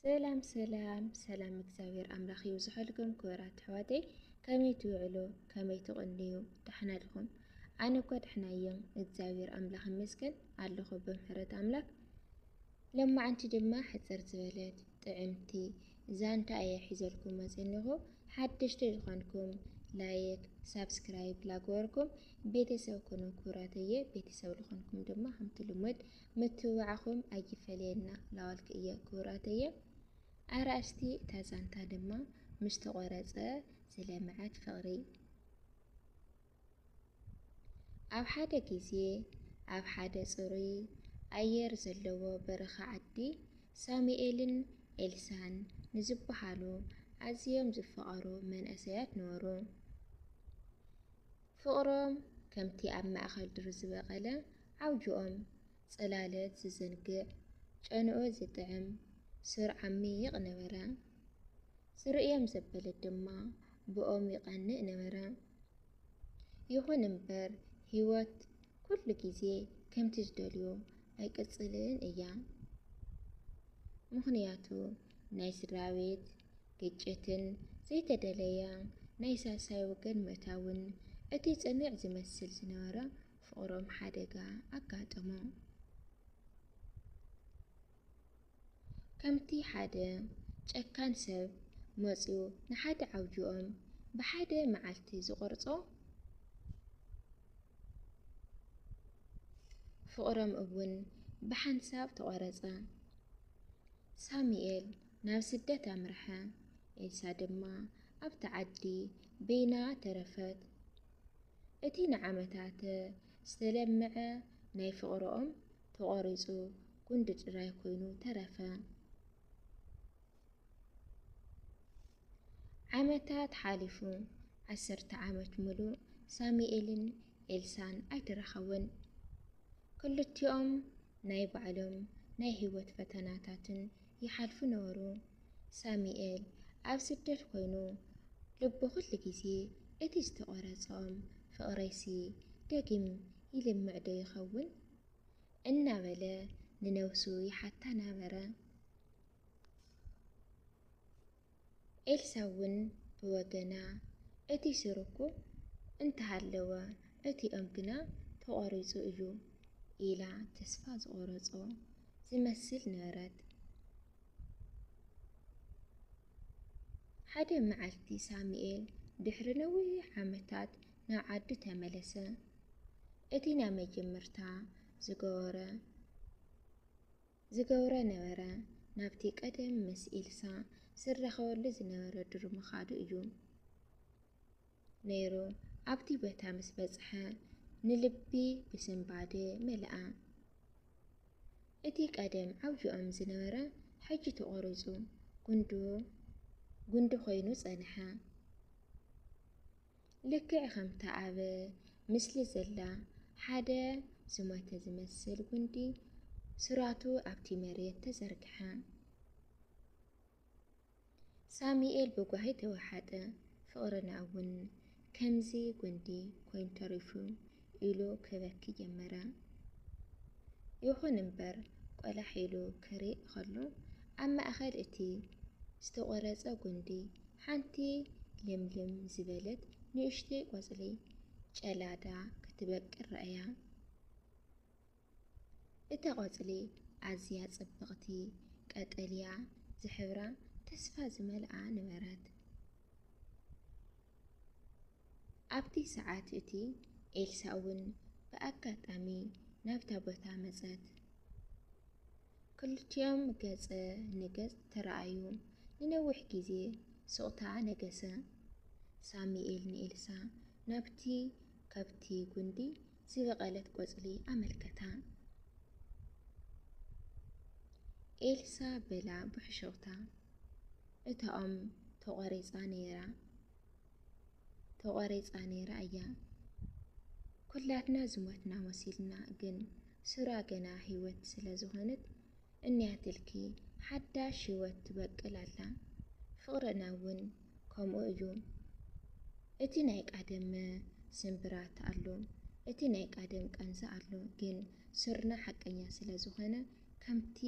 ሰላም ሰላም እግዚአብሔር አምላኽ ይውዝሐልኩም ክብራት ኣሕዋተይ ከመይ ትውዕሉ ከመይ ትቕንዩ ደሕና ዲኹም ኣነ እኳ ደሕና እየ እግዚአብሔር ኣምላኽ ይመስገን ኣለኹ ብምሕረት ኣምላኽ ለማዓንቲ ድማ ሕፅር ዝበለት ጥዕምቲ ዛንታ እየ ሒዘልኩም መፅኒኹ ሓደሽቲ ዝኾንኩም ላይክ ሳብስክራይብ ላገበርኩም ቤተሰብ ኮኑ ክብራት እየ ቤተሰብ ዝኾንኩም ድማ ከምቲ ልሙድ ምትውዓኹም ኣይፈለየና ላዋልክ እየ ክብራት እየ ኣርእስቲ እታ ዛንታ ድማ ምስ ተቆረፀ ዝለምዓት ፍቕሪ ኣብ ሓደ ግዜ ኣብ ሓደ ፅሩይ ኣየር ዘለዎ በረኻ ዓዲ ሳሙኤልን ኤልሳን ንዝበሃሉ ኣዝዮም ዝፈቐሩ መንእሰያት ነበሩ። ፍቕሮም ከምቲ ኣብ ማእኸል ድሪ ዝበቐለ ዓውጅኦም ጽላለት ዝዘንግዕ ጨንኡ ዝጥዕም ሱር ዓሚቕ ነበረ። ዝርእዮም ዘበለት ድማ ብኦም ይቐንእ ነበረ። ይኹን እምበር ህይወት ኩሉ ግዜ ከምቲ ዝደልዩ ኣይቅፅልን እያ። ምኽንያቱ ናይ ስድራቤት ግጭትን ዘይተደለየ ናይ ሳሳይ ወገን ምእታውን እቲ ጽኑዕ ዝመስል ዝነበረ ፍቕሮም ሓደጋ ኣጋጠሞ። ከምቲ ሓደ ጨካን ሰብ መፂኡ ንሓደ ዓውጅኦም ብሓደ መዓልቲ ዝቆርጾ ፍቕሮም እውን ብሓንሳብ ተቆረፀ። ሳሙኤል ናብ ስደት ኣምርሐ፣ ኤልሳ ድማ ኣብታ ዓዲ ቤና ተረፈት። እቲ ንዓመታት ዝተለምዐ ናይ ፍቕሮኦም ተቆሪፁ ጉንዲ ጥራይ ኮይኑ ተረፈ። ዓመታት ሓሊፉ 10 ዓመት ሙሉእ ሳሙኤልን ኤልሳን ኣይተረኸቡን። ክልቲኦም ናይ ባዕሎም ናይ ህይወት ፈተናታትን ይሓልፉ ነበሩ። ሳሙኤል ኣብ ስደት ኮይኑ ልቡ ኩሉ ግዜ እቲ ዝተቆረፆም ፍቕረይሲ ደጊም ይልምዕ ዶ ይኸውን እናበለ ንነብሱ ይሓታ ነበረ። ኤልሳ እውን ብወገና እቲ ስርኩ እንተሃለወ እቲኦም ግና ተቆሪፁ እዩ ኢላ ተስፋ ዝቆረፆ ዝመስል ነበረት። ሓደ መዓልቲ ሳሙኤል ድሕሪ ነዊሕ ዓመታት ናብ ዓዱ ተመለሰ። እቲ ናብ መጀመርታ ዝገበረ ነበረ ናብቲ ቀደም ምስ ኤልሳ ዝራኸበሉ ዝነበረ ድሩ ምኻዱ እዩ ነይሩ። ኣብቲ ቦታ ምስ በፅሐ ንልቢ ብስንባደ መልአ። እቲ ቀደም ዓውጅኦም ዝነበረ ሕጂ ተቆሪፁ ጉንዲ ኮይኑ ጸንሐ። ልክዕ ከምታ ኣብ ምስሊ ዘላ ሓደ ዝሞተ ዝመስል ጉንዲ ስራቱ ኣብቲ መሬት ተዘርግሐ። ሳሙኤል ብጓሂ ተዋሓጠ፣ ፍቕርና እውን ከምዚ ጉንዲ ኮይኑ ተሪፉ ኢሉ ክበኪ ጀመረ። ይኹን እምበር ቆላሒሉ ክሪኢ ከሎ ኣብ ማእኸል እቲ ዝተቆረፀ ጉንዲ ሓንቲ ልምልም ዝበለት ንእሽተይ ቆፅሊ ጨላዳ ክትበቅል ረኣያ። እታ ቆፅሊ ኣዝያ ጽብቕቲ ቀጠልያ ዝሕብራ ተስፋ ዝመልኣ ነበረት። ኣብቲ ሰዓት እቲ ኤልሳ እውን ብኣጋጣሚ ናብታ ቦታ መፀት። ክልቲኦም ገፀ ንገፅ ተረኣዩ። ንነዊሕ ግዜ ስቕታ ነገሰ። ሳሙኤል ንኤልሳ ናብቲ ካብቲ ጉንዲ ዝበቐለት ቆፅሊ ኣመልከታ። ኤልሳ በላ ብሕሾኽታ እታ ኦም ተቆሪፃ ነይራ እያ። ኩላትና ዝሞትና መሲልና ግን ስራ ገና ህይወት ስለ ዝኾነት እንያትልኪ ሓዳሽ ህይወት ትበቅል ኣላ። ፍቕርና እውን ከምኡ እዩ። እቲ ናይ ቀደም ስንብራት ኣሎ፣ እቲ ናይ ቀደም ቃንዛ ኣሎ። ግን ስርና ሓቀኛ ስለ ዝኾነ ከምቲ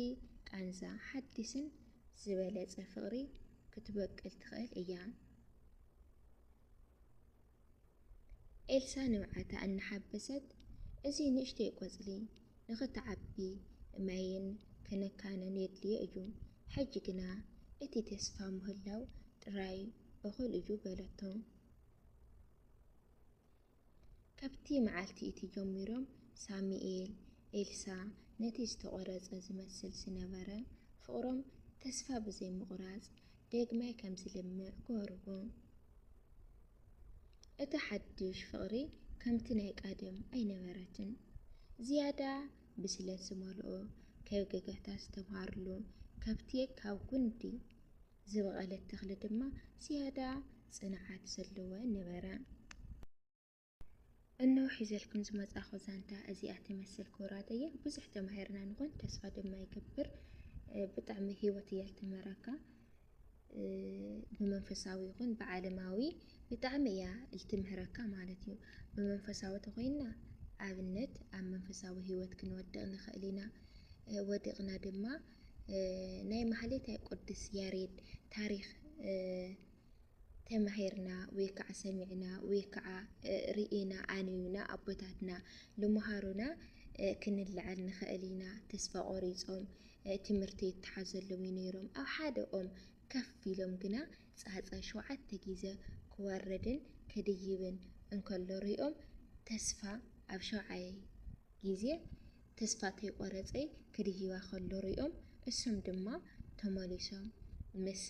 ቃንዛ ሓዲስን ዝበለጸ ፍቕሪ ክትበቅል ትኽእል እያ። ኤልሳ ንብዓታ እናሓበሰት እዚ ንእሽተይ ቆጽሊ ንኽትዓቢ ማይን ክንካነን የድልዮ እዩ። ሕጂ ግና እቲ ተስፋ ምህላው ጥራይ እኹል እዩ በለቶ። ካብቲ መዓልቲ እቲ ጀሚሮም ሳሙኤል ኤልሳ ነቲ ዝተቖረጸ ዝመስል ዝነበረ ፍቕሮም ተስፋ ብዘይምቑራጽ ደግማይ ከም ዝልምዕ ገርዎ። እቲ ሓድሽ ፍቕሪ ከምቲ ናይ ቀደም ኣይነበረትን። ዝያዳ ብስለት ዝመልኦ ካብ ገጋታት ዝተምሃርሉ ካብቲ ካብ ጉንዲ ዝበቐለት ተኽሊ ድማ ዝያዳ ጽንዓት ዘለዎ ነበረ። እነሆ ሒዘልኩም ዝመጻኹ ዛንታ እዚኣ ትመስል ክቡራት እየ። ብዙሕ ተማሂርና ንኾን ተስፋ ድማ ይገብር ብጣዕሚ ህይወት እያ ልትመረካ ብመንፈሳዊ ይኹን ብዓለማዊ ብጣዕሚ እያ ልትምህረካ ማለት እዩ። ብመንፈሳዊ ተኾይና ኣብነት ኣብ መንፈሳዊ ህይወት ክንወድቕ ንኽእል ኢና። ወዲቕና ድማ ናይ ማህሌታይ ቅዱስ ያሬድ ታሪክ ተማሂርና ወይ ከዓ ሰሚዕና ወይ ከዓ ርኢና ኣንዩና ኣቦታትና ልምሃሩና ክንለዓል ንኽእል ኢና። ተስፋ ቆሪፆም ትምህርቲ ይተሓዘሎም ነይሮም ኣብ ሓደ ኦም ከፍ ኢሎም ግና ፃፀ 7 ግዜ ክዋረድን ክድይብን እንከሎ ሪኦም ተስፋ ኣብ 7ይ ግዜ ተስፋ ተይቆረፀይ ክድይባ ከሎ ሪኦም እሶም ድማ ተመሊሶም ምስ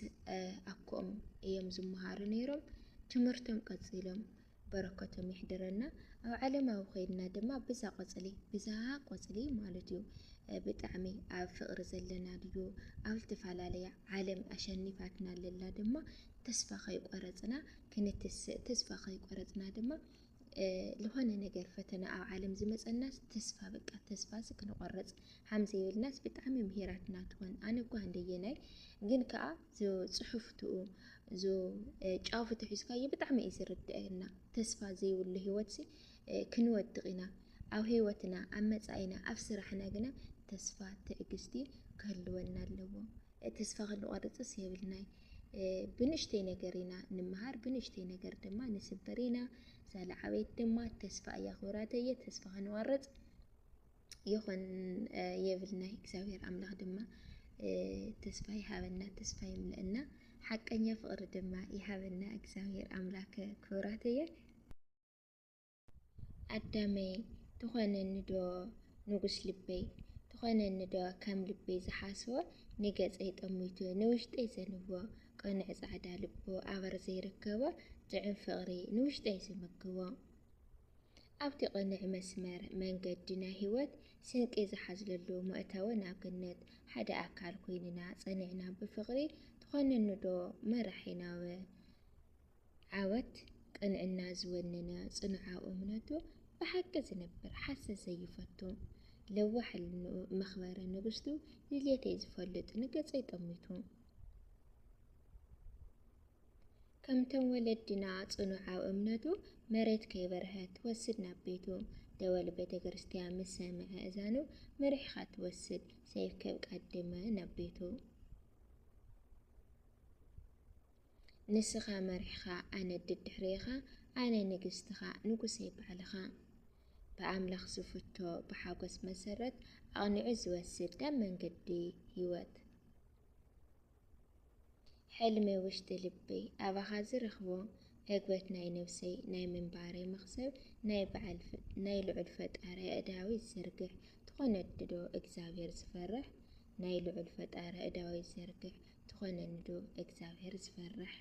ኣኮኦም እዮም ዝመሃሩ ነይሮም። ትምህርቶም ቀፂሎም በረከቶም ይሕድረና። ኣብ ዓለማዊ ኮይድና ድማ ብዛ ቆፅሊ ማለት እዩ ብጣዕሚ ኣብ ፍቕሪ ዘለና ድዩ ኣብ ዝተፈላለየ ዓለም ኣሸኒፋትና ለላ ድማ ተስፋ ከይቆረፅና ክንትስእ ተስፋ ከይቆረፅና ድማ ዝኾነ ነገር ፈተና ኣብ ዓለም ዝመፀናስ ተስፋ በቃ ተስፋ ክንቆርፅ ሓምዘይብልናስ ብጣዕሚ ምሂራትና ትኾን። ኣነ እኳ እንደየናይ ግን ከዓ ዞ ፅሑፍትኡ ዞ ጫውፍቱ ሒዝካዮ ብጣዕሚ እዩ ዝርድአና። ተስፋ ዘይብሉ ህይወት ክንወድቕ ኢና ኣብ ህይወትና ኣብ መጻኢና ኣብ ስራሕና ግና ተስፋ ትዕግስቲ ክህልወና ኣለዎ። ተስፋ ክንቆርፅስ የብልናይ። ብንእሽተይ ነገር ኢና ንምሃር ብንእሽተይ ነገር ድማ ንስበር ኢና። ዘለዓበይት ድማ ተስፋ እያ ክቡራተየ ተስፋ ክንቆርፅ ይኹን የብልናይ። እግዚአብሔር ኣምላኽ ድማ ተስፋ ይሃበና ተስፋ ይምልአና ሓቀኛ ፍቕሪ ድማ ይሃበና እግዚአብሔር ኣምላኽ ክቡራተየ። ኣዳመይ ትኾነኒ ዶ ንጉስ ልበይ ትኾነኒ ዶ ከም ልበይ ዝሓስቦ ንገፀይ ጠሚቱ ንውሽጠይ ዘንብቦ ቅኑዕ ፃዕዳ ልቦ ኣበር ዘይርከቦ ጥዑም ፍቕሪ ንውሽጠይ ዝምግቦ። ኣብቲ ቅኑዕ መስመር መንገዲ ናይ ህይወት ስንቂ ዝሓዝለሉ መእተዊ ናብ ገነት ሓደ ኣካል ኮይንና ፀኒዕና ብፍቕሪ ትኾነኒ ዶ መራሒናወ ዓወት ቅንዕና ዝወነነ ጽኑዓዊ እምነቱ ብሓቂ ዝነብር ሓሰት ዘይፈቱ ለዋሕልንኡ መኽበረ ንግስቱ ድልየተይ ዝፈልጥ ንገፀይ ጠሚቱ። ከምቶም ወለድና ጽኑዓዊ እምነቱ መሬት ከይበርሀት ትወስድ ናብ ቤቱ ደወል ቤተ ክርስቲያን ምስ ሰምዐ እዛኑ መሪሕኻ ትወስድ ሰይፍ ከብቃድመ ናብ ቤቱ። ንስኻ መሪሕኻ ኣነ ድድሕሪኻ ኣነ ንግስትኻ ንጉሰይ ባዕልኻ። ብኣምላኽ ዝፍቶ ብሓጎስ መሰረት ኣቕኒዑ ዝወስድ ናብ መንገዲ ህይወት። ሕልሚ ውሽጢ ልበይ ኣባኻ ዝረኽቦ ዕግበት ናይ ነፍሰይ ናይ ምንባረይ መኽሰብ ናይ ልዑል ፈጣሪ እዳዊ ዝዘርግሕ ትኾነኒ ዶ እግዚአብሔር ዝፈርሕ ናይ ልዑል ፈጣሪ እዳዊ ዝዘርግሕ ትኾነኒ ዶ እግዚአብሔር ዝፈርሕ።